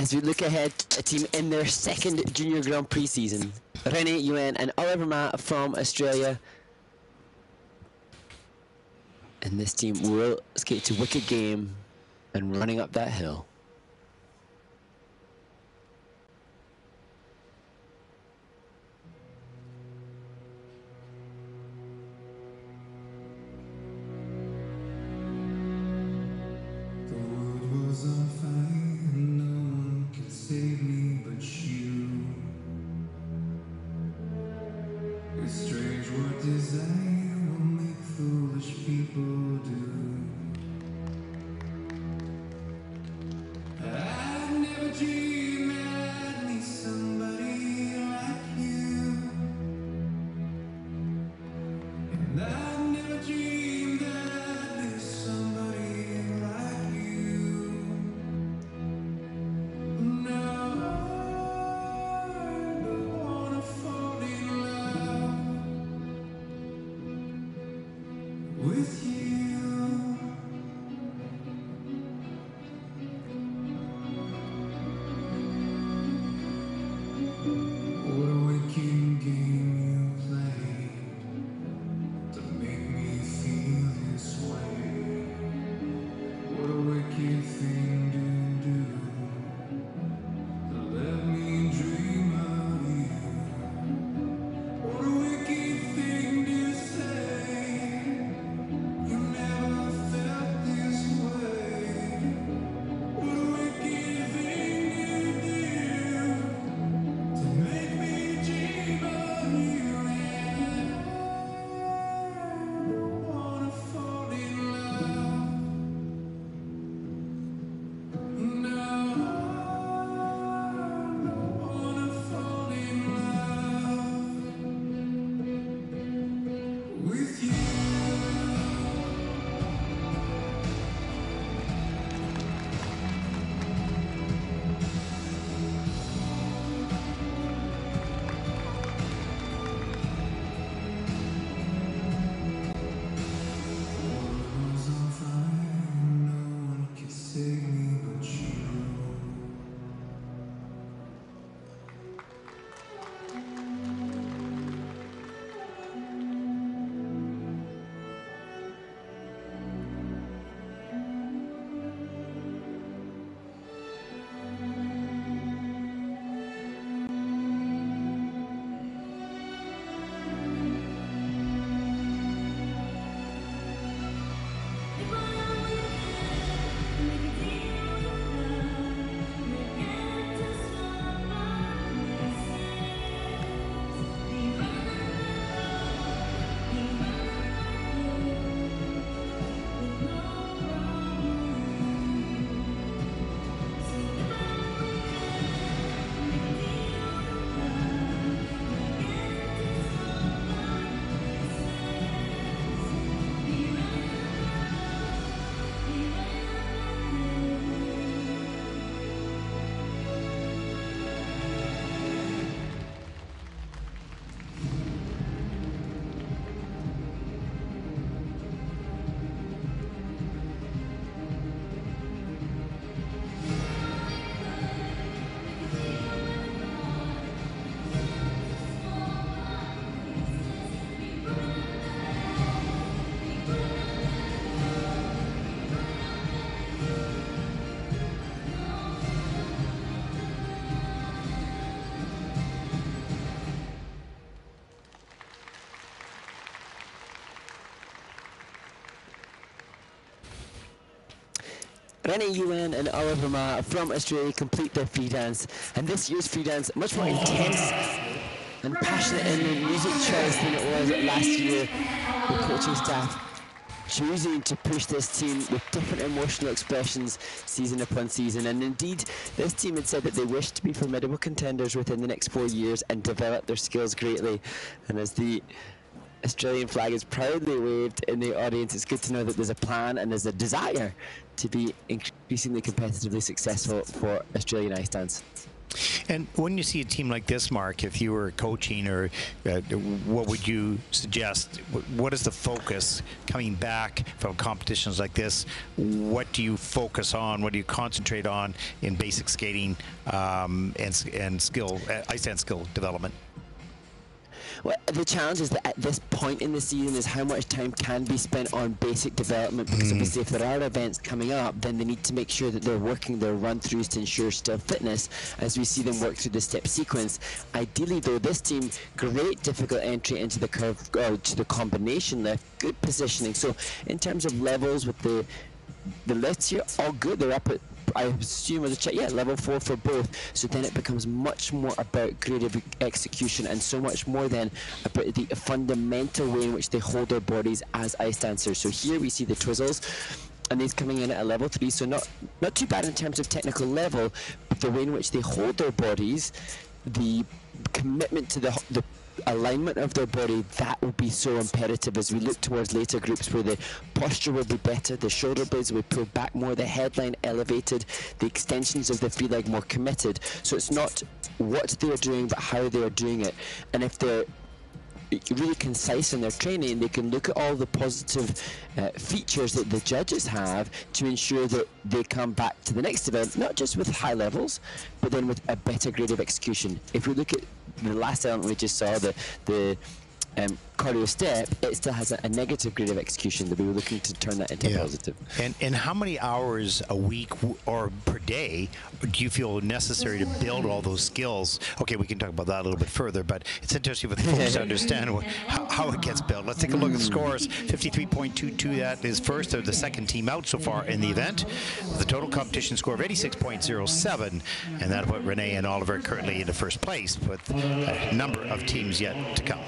As we look ahead, a team in their second Junior Grand Prix season. Renee, YUEN and Oliver Ma from Australia. And this team will skate to Wicked Game and running up that hill. The world was on fire, no one could save me but you. It's strange what desire will make foolish people do. I've never dreamed that I'd meet somebody like you, and I've never dreamed that I'd be somebody like you. No, I don't wanna fall in love with you. What a wicked game you played to make me feel this way. What a wicked thing to do to let me dream of you. What a wicked thing to say. You never felt this way. What a wicked thing to do to make me dream of you. And I don't wanna fall in love. No, I don't wanna fall in love with you. Was on fire, no one could save me but you. Renee, YUEN and Oliver Ma from Australia complete their free dance. And this year's free dance, much more intense and passionate in the music choice than it was last year. The coaching staff choosing to push this team with different emotional expressions season upon season. And indeed, this team had said that they wish to be formidable contenders within the next 4 years and develop their skills greatly. And as the Australian flag is proudly waved in the audience, it's good to know that there's a plan and there's a desire to be increasingly competitively successful for Australian ice dance. And when you see a team like this, Mark, if you were coaching, or what would you suggest? What is the focus coming back from competitions like this? What do you focus on? What do you concentrate on in basic skating and skill, ice dance skill development? Well, the challenge is that at this point in the season is how much time can be spent on basic development, because obviously if there are events coming up, then they need to make sure that they're working their run-throughs to ensure still fitness as we see them work through the step sequence. Ideally though, this team, great difficult entry into the curve, to the combination lift, good positioning. So in terms of levels with the lifts here, all good. They're up at, I assume as a check, yeah, level 4 for both. So then it becomes much more about creative execution, and so much more then about the fundamental way in which they hold their bodies as ice dancers. So here we see the twizzles, and these coming in at a level 3, so not too bad in terms of technical level, but the way in which they hold their bodies, the commitment to the alignment of their body, that will be so imperative as we look towards later groups where the posture will be better, the shoulder blades will be pulled back more, the headline elevated, the extensions of the free leg more committed. So it's not what they're doing but how they're doing it. And if they're really concise in their training, they can look at all the positive features that the judges have to ensure that they come back to the next event, not just with high levels, but then with a better grade of execution. If we look at the last element we just saw, the cardio step, it still has a negative grade of execution, that we were looking to turn that into positive. And how many hours a week or per day do you feel necessary to build all those skills? Okay, we can talk about that a little bit further, but it's interesting for the folks to understand how it gets built. Let's take a look at the scores. 53.22, that is first. They're the second team out so far in the event, with a total competition score of 86.07, and that put Renee and Oliver currently into first place, with a number of teams yet to come.